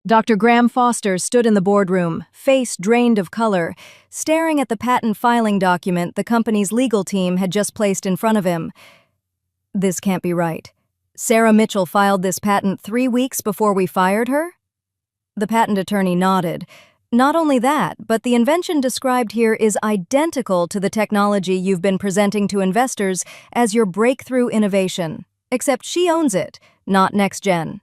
Dr. Graham Foster stood in the boardroom, face drained of color, staring at the patent filing document the company's legal team had just placed in front of him. This can't be right. Sarah Mitchell filed this patent 3 weeks before we fired her? The patent attorney nodded. Not only that, but the invention described here is identical to the technology you've been presenting to investors as your breakthrough innovation. Except she owns it, not NexGen.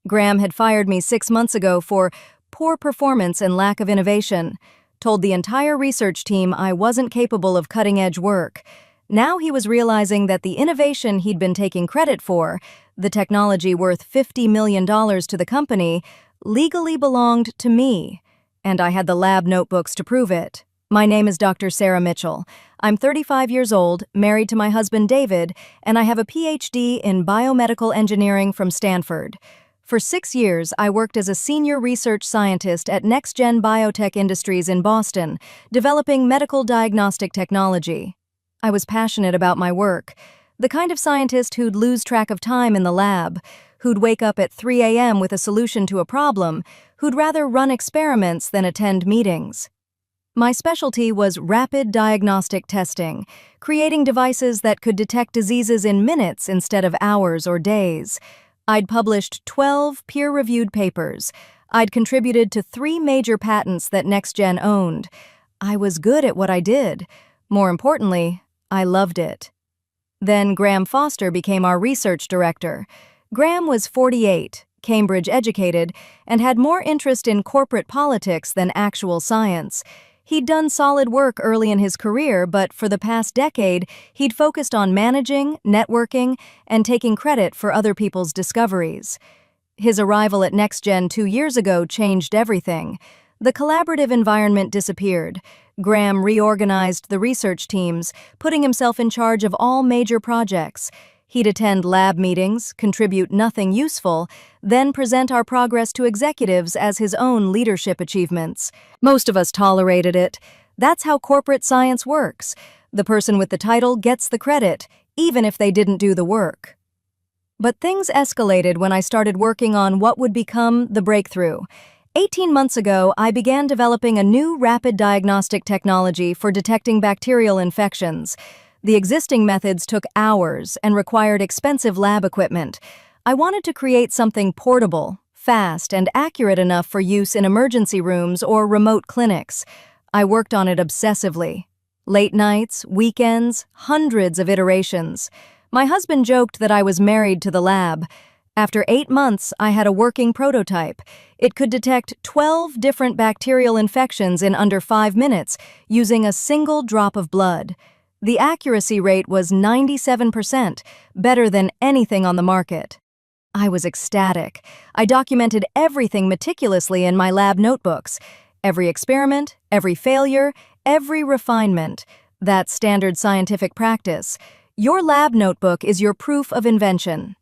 Graham had fired me 6 months ago for poor performance and lack of innovation, told the entire research team I wasn't capable of cutting-edge work. Now he was realizing that the innovation he'd been taking credit for, the technology worth $50 million to the company, legally belonged to me, and I had the lab notebooks to prove it. My name is Dr. Sarah Mitchell. I'm 35 years old, married to my husband David, and I have a PhD in biomedical engineering from Stanford. For 6 years, I worked as a senior research scientist at NexGen BioTech Industries in Boston, developing medical diagnostic technology. I was passionate about my work, the kind of scientist who'd lose track of time in the lab, who'd wake up at 3 a.m. with a solution to a problem, who'd rather run experiments than attend meetings. My specialty was rapid diagnostic testing, creating devices that could detect diseases in minutes instead of hours or days. I'd published 12 peer-reviewed papers. I'd contributed to 3 major patents that NexGen owned. I was good at what I did. More importantly, I loved it. Then Graham Foster became our research director. Graham was 48, Cambridge educated, and had more interest in corporate politics than actual science. He'd done solid work early in his career, but for the past decade, he'd focused on managing, networking, and taking credit for other people's discoveries. His arrival at NexGen 2 years ago changed everything. The collaborative environment disappeared. Graham reorganized the research teams, putting himself in charge of all major projects. He'd attend lab meetings, contribute nothing useful, then present our progress to executives as his own leadership achievements. Most of us tolerated it. That's how corporate science works. The person with the title gets the credit, even if they didn't do the work. But things escalated when I started working on what would become the breakthrough. 18 months ago, I began developing a new rapid diagnostic technology for detecting bacterial infections. The existing methods took hours and required expensive lab equipment. I wanted to create something portable, fast, and accurate enough for use in emergency rooms or remote clinics. I worked on it obsessively. Late nights, weekends, hundreds of iterations. My husband joked that I was married to the lab. After 8 months, I had a working prototype. It could detect 12 different bacterial infections in under 5 minutes using a single drop of blood. The accuracy rate was 97%, better than anything on the market. I was ecstatic. I documented everything meticulously in my lab notebooks. Every experiment, every failure, every refinement. That's standard scientific practice. Your lab notebook is your proof of invention.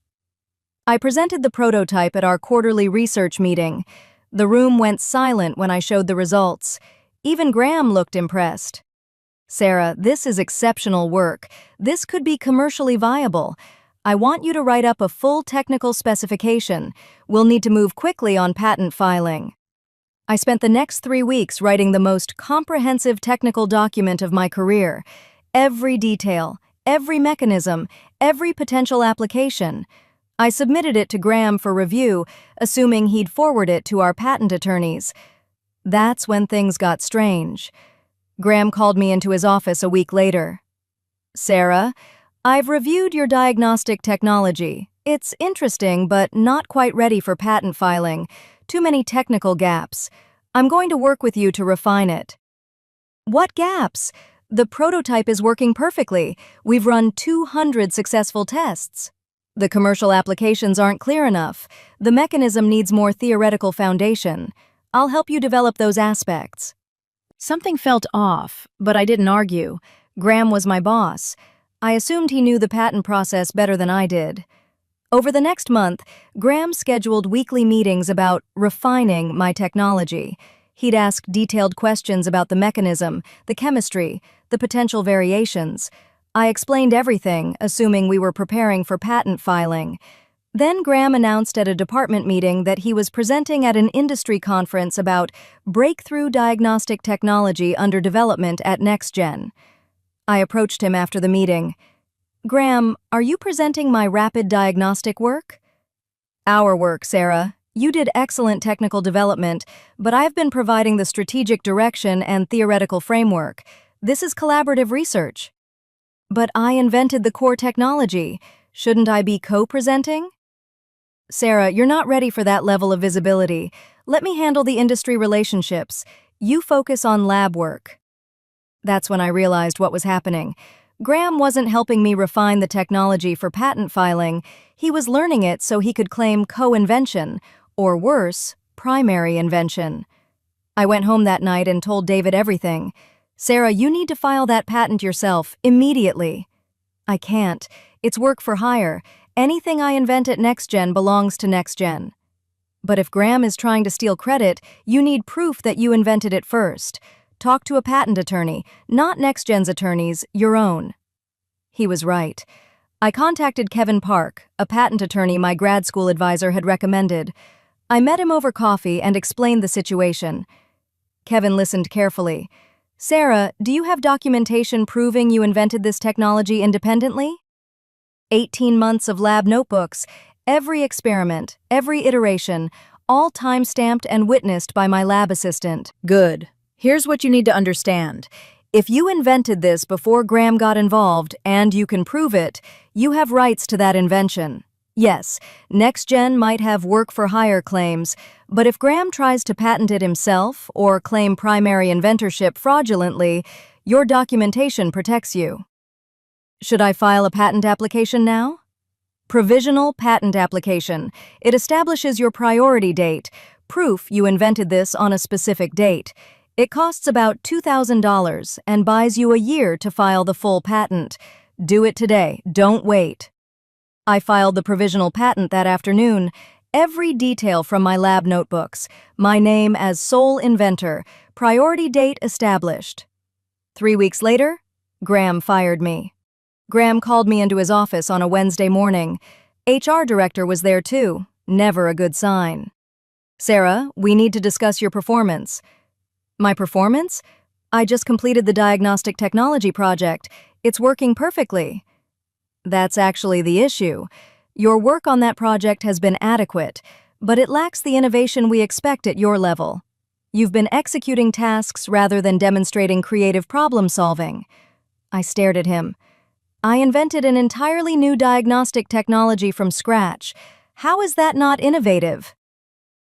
I presented the prototype at our quarterly research meeting. The room went silent when I showed the results. Even Graham looked impressed. Sarah, this is exceptional work. This could be commercially viable. I want you to write up a full technical specification. We'll need to move quickly on patent filing. I spent the next 3 weeks writing the most comprehensive technical document of my career. Every detail, every mechanism, every potential application. I submitted it to Graham for review, assuming he'd forward it to our patent attorneys. That's when things got strange. Graham called me into his office a week later. Sarah, I've reviewed your diagnostic technology. It's interesting, but not quite ready for patent filing. Too many technical gaps. I'm going to work with you to refine it. What gaps? The prototype is working perfectly. We've run 200 successful tests. The commercial applications aren't clear enough. The mechanism needs more theoretical foundation. I'll help you develop those aspects. Something felt off, but I didn't argue. Graham was my boss. I assumed he knew the patent process better than I did. Over the next month, Graham scheduled weekly meetings about refining my technology. He'd ask detailed questions about the mechanism, the chemistry, the potential variations. I explained everything, assuming we were preparing for patent filing. Then Graham announced at a department meeting that he was presenting at an industry conference about breakthrough diagnostic technology under development at NexGen. I approached him after the meeting. "Graham, are you presenting my rapid diagnostic work?" "Our work, Sarah. You did excellent technical development, but I've been providing the strategic direction and theoretical framework. This is collaborative research." "But I invented the core technology. Shouldn't I be co-presenting?" "Sarah, you're not ready for that level of visibility. Let me handle the industry relationships. You focus on lab work." That's when I realized what was happening. Graham wasn't helping me refine the technology for patent filing. He was learning it so he could claim co-invention, or worse, primary invention. I went home that night and told David everything. "Sarah, you need to file that patent yourself, immediately." "I can't. It's work for hire. Anything I invent at NexGen belongs to NexGen." "But if Graham is trying to steal credit, you need proof that you invented it first. Talk to a patent attorney, not NexGen's attorneys, your own." He was right. I contacted Kevin Park, a patent attorney my grad school advisor had recommended. I met him over coffee and explained the situation. Kevin listened carefully. "Sarah, do you have documentation proving you invented this technology independently?" 18 months of lab notebooks, every experiment, every iteration, all time-stamped and witnessed by my lab assistant. "Good. Here's what you need to understand. If you invented this before Graham got involved, and you can prove it, you have rights to that invention. Yes, NexGen might have work-for-hire claims, but if Graham tries to patent it himself or claim primary inventorship fraudulently, your documentation protects you." "Should I file a patent application now?" "Provisional patent application. It establishes your priority date, proof you invented this on a specific date. It costs about $2,000 and buys you a year to file the full patent. Do it today, don't wait." I filed the provisional patent that afternoon. Every detail from my lab notebooks, my name as sole inventor, priority date established. 3 weeks later, Graham fired me. Graham called me into his office on a Wednesday morning. HR director was there too, never a good sign. "Sarah, we need to discuss your performance." "My performance? I just completed the diagnostic technology project. It's working perfectly." "That's actually the issue. Your work on that project has been adequate, but it lacks the innovation we expect at your level. You've been executing tasks rather than demonstrating creative problem-solving." I stared at him. "I invented an entirely new diagnostic technology from scratch. How is that not innovative?"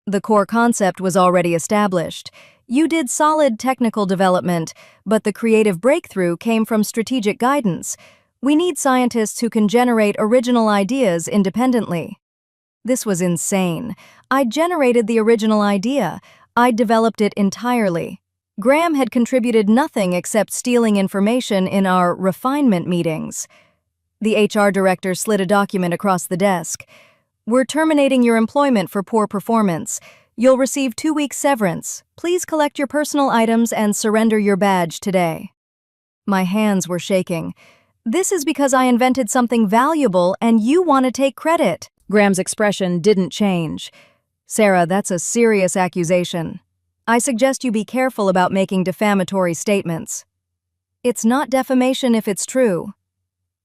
"The core concept was already established. You did solid technical development, but the creative breakthrough came from strategic guidance. We need scientists who can generate original ideas independently." This was insane. I generated the original idea. I developed it entirely. Graham had contributed nothing except stealing information in our refinement meetings. The HR director slid a document across the desk. "We're terminating your employment for poor performance. You'll receive 2 weeks severance. Please collect your personal items and surrender your badge today." My hands were shaking. "This is because I invented something valuable and you want to take credit." Graham's expression didn't change. "Sarah, that's a serious accusation. I suggest you be careful about making defamatory statements." "It's not defamation if it's true."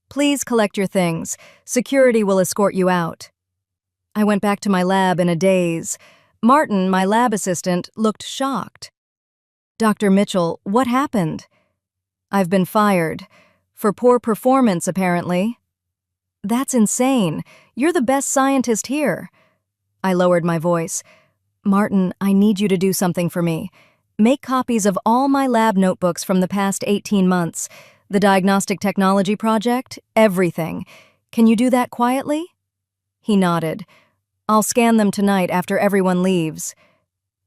"Please collect your things. Security will escort you out." I went back to my lab in a daze. Martin, my lab assistant, looked shocked. "Dr. Mitchell, what happened?" "I've been fired. For poor performance, apparently." "That's insane. You're the best scientist here." I lowered my voice. "Martin, I need you to do something for me. Make copies of all my lab notebooks from the past 18 months. The diagnostic technology project, everything. Can you do that quietly?" He nodded. "I'll scan them tonight after everyone leaves.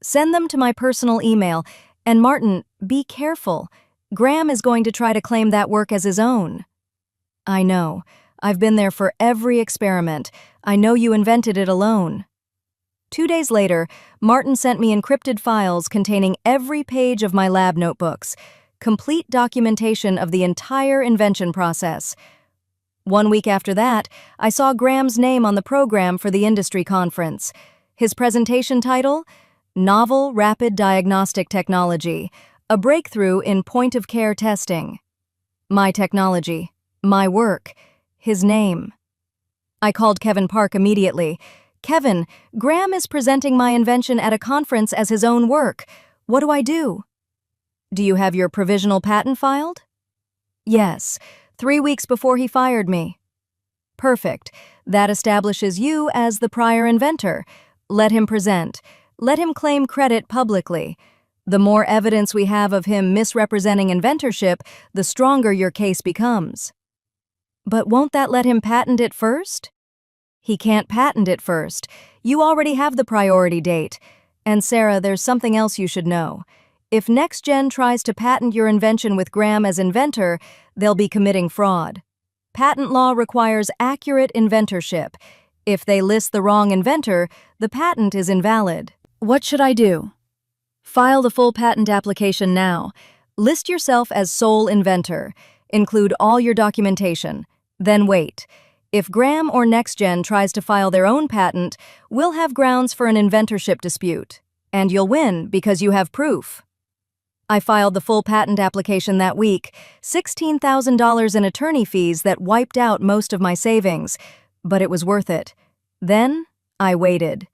Send them to my personal email. And Martin, be careful. Graham is going to try to claim that work as his own." "I know. I've been there for every experiment. I know you invented it alone." 2 days later, Martin sent me encrypted files containing every page of my lab notebooks, complete documentation of the entire invention process. 1 week after that, I saw Graham's name on the program for the industry conference. His presentation title? Novel Rapid Diagnostic Technology, a breakthrough in point-of-care testing. My technology, my work, his name. I called Kevin Park immediately. Kevin, Graham is presenting my invention at a conference as his own work. What do I do? Do you have your provisional patent filed? Yes, 3 weeks before he fired me. Perfect. That establishes you as the prior inventor. Let him present. Let him claim credit publicly. The more evidence we have of him misrepresenting inventorship, the stronger your case becomes. But won't that let him patent it first? He can't patent it first. You already have the priority date. And Sarah, there's something else you should know. If NexGen tries to patent your invention with Graham as inventor, they'll be committing fraud. Patent law requires accurate inventorship. If they list the wrong inventor, the patent is invalid. What should I do? File the full patent application now. List yourself as sole inventor. Include all your documentation. Then wait. If Graham or NexGen tries to file their own patent, we'll have grounds for an inventorship dispute. And you'll win because you have proof. I filed the full patent application that week, $16,000 in attorney fees that wiped out most of my savings, but it was worth it. Then, I waited.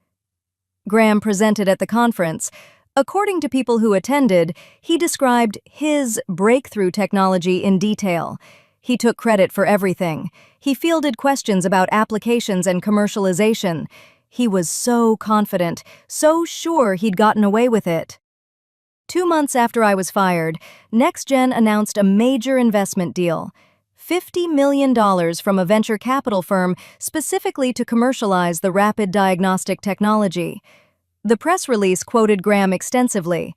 Graham presented at the conference. According to people who attended, he described his breakthrough technology in detail. He took credit for everything. He fielded questions about applications and commercialization. He was so confident, so sure he'd gotten away with it. 2 months after I was fired, NexGen announced a major investment deal. $50 million from a venture capital firm specifically to commercialize the rapid diagnostic technology. The press release quoted Graham extensively.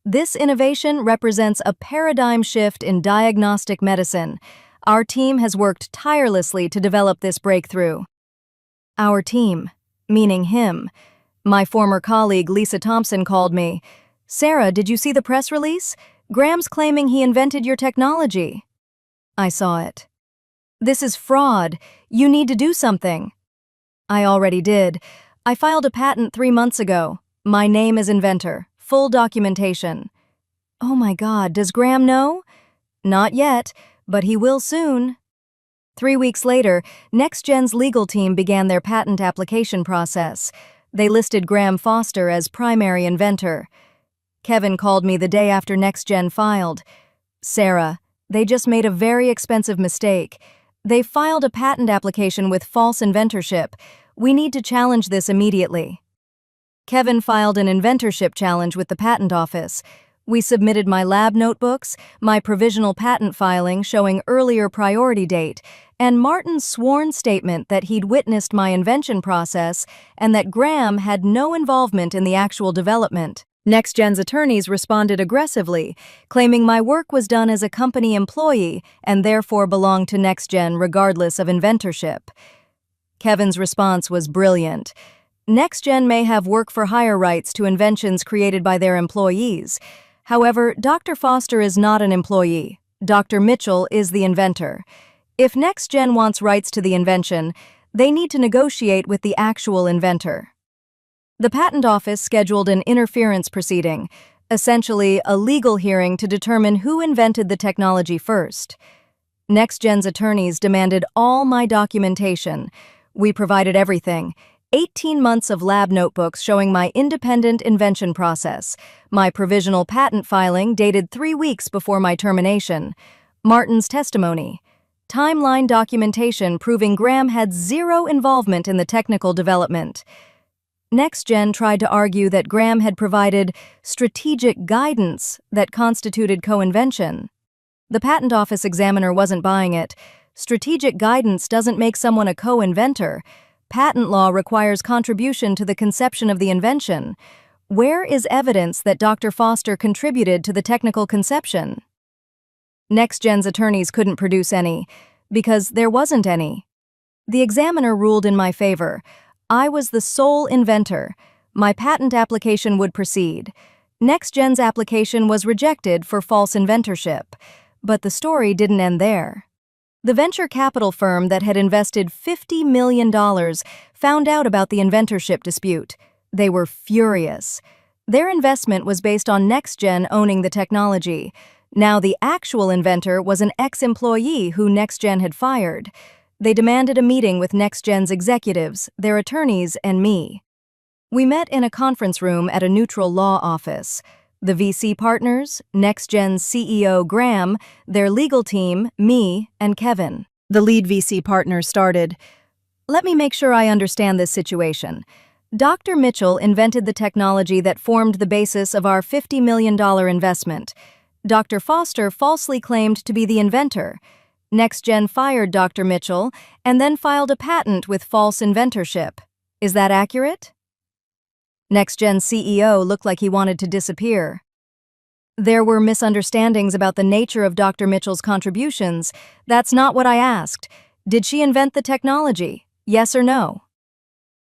This innovation represents a paradigm shift in diagnostic medicine. Our team has worked tirelessly to develop this breakthrough. Our team, meaning him. My former colleague Lisa Thompson called me. Sarah, did you see the press release? Graham's claiming he invented your technology. I saw it. This is fraud. You need to do something. I already did. I filed a patent 3 months ago. My name is inventor. Full documentation. Oh my God, does Graham know? Not yet, but he will soon. 3 weeks later, NexGen's legal team began their patent application process. They listed Graham Foster as primary inventor. Kevin called me the day after NexGen filed. Sarah, they just made a very expensive mistake. They filed a patent application with false inventorship. We need to challenge this immediately. Kevin filed an inventorship challenge with the patent office. We submitted my lab notebooks, my provisional patent filing showing earlier priority date, and Martin's sworn statement that he'd witnessed my invention process and that Graham had no involvement in the actual development. NexGen's attorneys responded aggressively, claiming my work was done as a company employee and therefore belonged to NexGen regardless of inventorship. Kevin's response was brilliant. NexGen may have work-for-hire rights to inventions created by their employees. However, Dr. Foster is not an employee. Dr. Mitchell is the inventor. If NexGen wants rights to the invention, they need to negotiate with the actual inventor. The patent office scheduled an interference proceeding, essentially a legal hearing to determine who invented the technology first. NexGen's attorneys demanded all my documentation. We provided everything. 18 months of lab notebooks showing my independent invention process, my provisional patent filing dated 3 weeks before my termination, Martin's testimony, timeline documentation proving Graham had zero involvement in the technical development. NexGen tried to argue that Graham had provided strategic guidance that constituted co-invention. The patent office examiner wasn't buying it. Strategic guidance doesn't make someone a co-inventor. Patent law requires contribution to the conception of the invention. Where is evidence that Dr. Foster contributed to the technical conception? NexGen's attorneys couldn't produce any, because there wasn't any. The examiner ruled in my favor. I was the sole inventor. My patent application would proceed. NexGen's application was rejected for false inventorship. But the story didn't end there. The venture capital firm that had invested $50 million found out about the inventorship dispute. They were furious. Their investment was based on NexGen owning the technology. Now the actual inventor was an ex-employee who NexGen had fired. They demanded a meeting with NexGen's executives, their attorneys, and me. We met in a conference room at a neutral law office. The VC partners, NexGen's CEO Graham, their legal team, me, and Kevin. The lead VC partner started, "Let me make sure I understand this situation. Dr. Mitchell invented the technology that formed the basis of our $50 million investment. Dr. Foster falsely claimed to be the inventor. NexGen fired Dr. Mitchell and then filed a patent with false inventorship. Is that accurate?" NexGen's CEO looked like he wanted to disappear. "There were misunderstandings about the nature of Dr. Mitchell's contributions. That's not what I asked. Did she invent the technology? Yes or no?"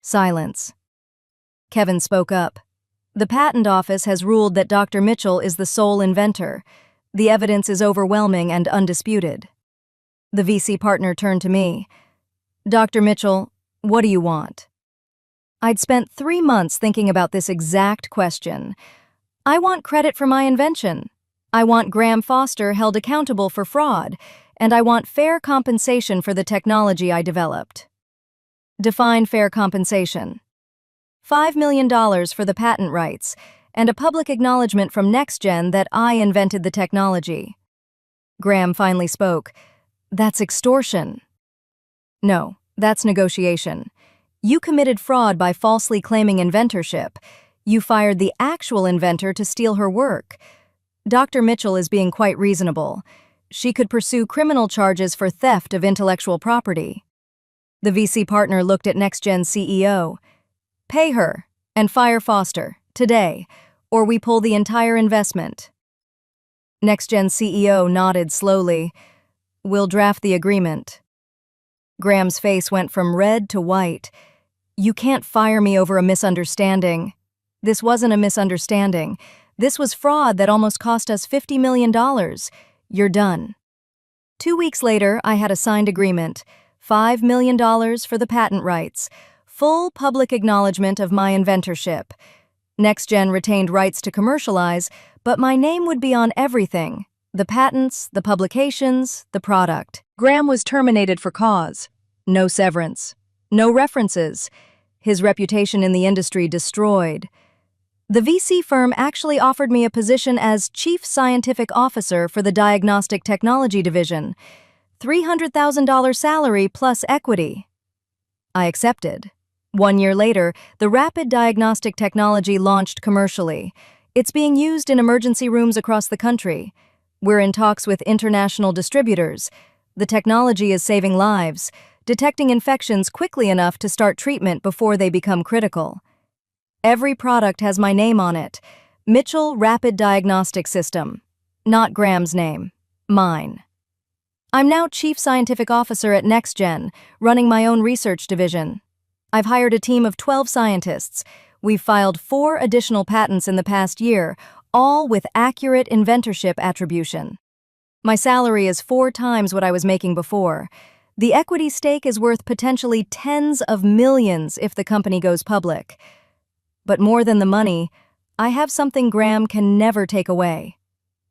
Silence. Kevin spoke up. "The patent office has ruled that Dr. Mitchell is the sole inventor. The evidence is overwhelming and undisputed." The VC partner turned to me. "Dr. Mitchell, what do you want?" I'd spent 3 months thinking about this exact question. I want credit for my invention. I want Graham Foster held accountable for fraud, and I want fair compensation for the technology I developed. Define fair compensation. $5 million for the patent rights, and a public acknowledgement from NexGen that I invented the technology. Graham finally spoke. "That's extortion." "No, that's negotiation. You committed fraud by falsely claiming inventorship. You fired the actual inventor to steal her work. Dr. Mitchell is being quite reasonable. She could pursue criminal charges for theft of intellectual property." The VC partner looked at NexGen's CEO. "Pay her and fire Foster, today, or we pull the entire investment." NexGen's CEO nodded slowly. "We'll draft the agreement." Graham's face went from red to white. "You can't fire me over a misunderstanding." "This wasn't a misunderstanding. This was fraud that almost cost us $50 million. You're done." 2 weeks later, I had a signed agreement. $5 million for the patent rights. Full public acknowledgement of my inventorship. NexGen retained rights to commercialize, but my name would be on everything. The patents, the publications, the product. Graham was terminated for cause. No severance. No references. His reputation in the industry destroyed. The VC firm actually offered me a position as Chief Scientific Officer for the Diagnostic Technology Division. $300,000 salary plus equity. I accepted. 1 year later, the rapid diagnostic technology launched commercially. It's being used in emergency rooms across the country. We're in talks with international distributors. The technology is saving lives, detecting infections quickly enough to start treatment before they become critical. Every product has my name on it. Mitchell Rapid Diagnostic System. Not Graham's name. Mine. I'm now Chief Scientific Officer at NexGen, running my own research division. I've hired a team of 12 scientists. We've filed 4 additional patents in the past year, all with accurate inventorship attribution. My salary is 4 times what I was making before. The equity stake is worth potentially tens of millions if the company goes public. But more than the money, I have something Graham can never take away.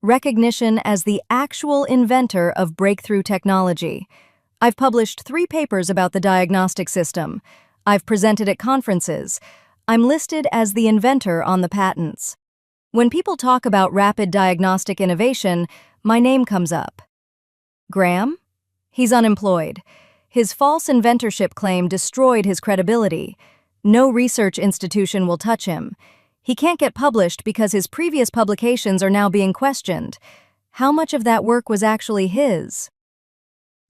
Recognition as the actual inventor of breakthrough technology. I've published 3 papers about the diagnostic system. I've presented at conferences. I'm listed as the inventor on the patents. When people talk about rapid diagnostic innovation, my name comes up. Graham? He's unemployed. His false inventorship claim destroyed his credibility. No research institution will touch him. He can't get published because his previous publications are now being questioned. How much of that work was actually his?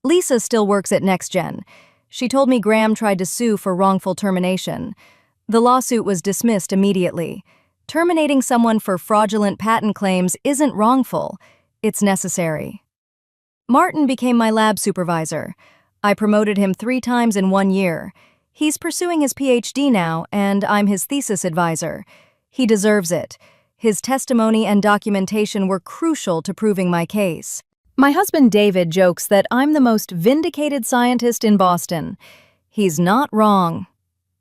Lisa still works at NexGen. She told me Graham tried to sue for wrongful termination. The lawsuit was dismissed immediately. Terminating someone for fraudulent patent claims isn't wrongful. It's necessary. Martin became my lab supervisor. I promoted him 3 times in 1 year. He's pursuing his PhD now, and I'm his thesis advisor. He deserves it. His testimony and documentation were crucial to proving my case. My husband David jokes that I'm the most vindicated scientist in Boston. He's not wrong.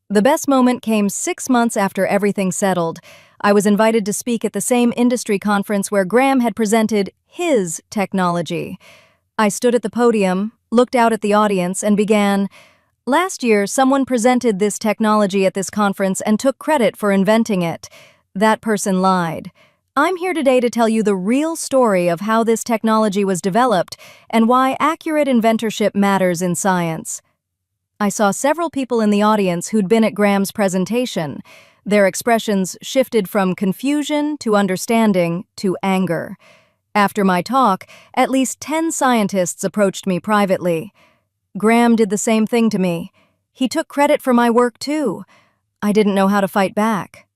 The best moment came 6 months after everything settled. I was invited to speak at the same industry conference where Graham had presented his technology. I stood at the podium, looked out at the audience, and began, "Last year, someone presented this technology at this conference and took credit for inventing it. That person lied. I'm here today to tell you the real story of how this technology was developed and why accurate inventorship matters in science." I saw several people in the audience who'd been at Graham's presentation. Their expressions shifted from confusion to understanding to anger. After my talk, at least 10 scientists approached me privately. Graham did the same thing to me. He took credit for my work too. I didn't know how to fight back.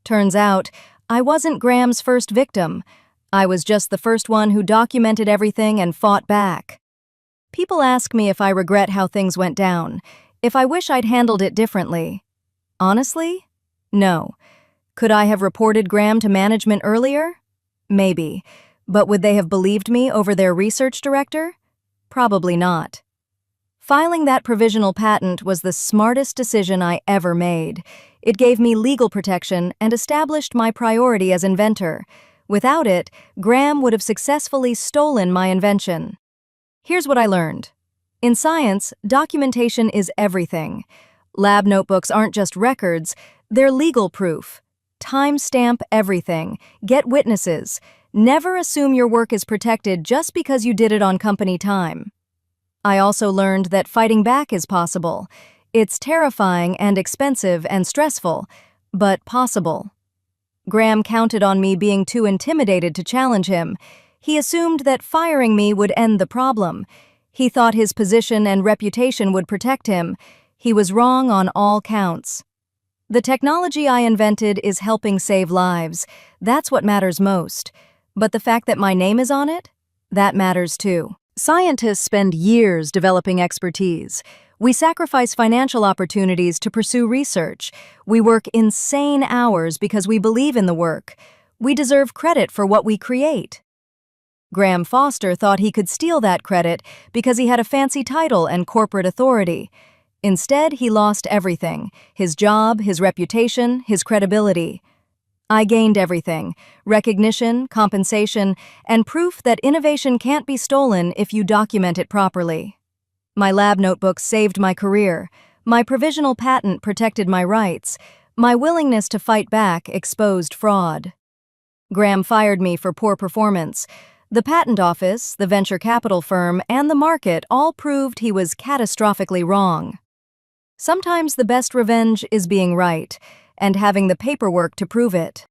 Turns out, I wasn't Graham's first victim. I was just the first one who documented everything and fought back. People ask me if I regret how things went down, if I wish I'd handled it differently. Honestly, no. Could I have reported Graham to management earlier? Maybe. But would they have believed me over their research director? Probably not. Filing that provisional patent was the smartest decision I ever made. It gave me legal protection and established my priority as inventor. Without it, Graham would have successfully stolen my invention. Here's what I learned. In science, documentation is everything. Lab notebooks aren't just records, they're legal proof. Timestamp everything. Get witnesses. Never assume your work is protected just because you did it on company time. I also learned that fighting back is possible. It's terrifying and expensive and stressful, but possible. Graham counted on me being too intimidated to challenge him. He assumed that firing me would end the problem. He thought his position and reputation would protect him. He was wrong on all counts. The technology I invented is helping save lives. That's what matters most. But the fact that my name is on it? That matters too. Scientists spend years developing expertise. We sacrifice financial opportunities to pursue research. We work insane hours because we believe in the work. We deserve credit for what we create. Graham Foster thought he could steal that credit because he had a fancy title and corporate authority. Instead, he lost everything: his job, his reputation, his credibility. I gained everything: recognition, compensation, and proof that innovation can't be stolen if you document it properly. My lab notebooks saved my career. My provisional patent protected my rights. My willingness to fight back exposed fraud. Graham fired me for poor performance. The patent office, the venture capital firm, and the market all proved he was catastrophically wrong. Sometimes the best revenge is being right, and having the paperwork to prove it.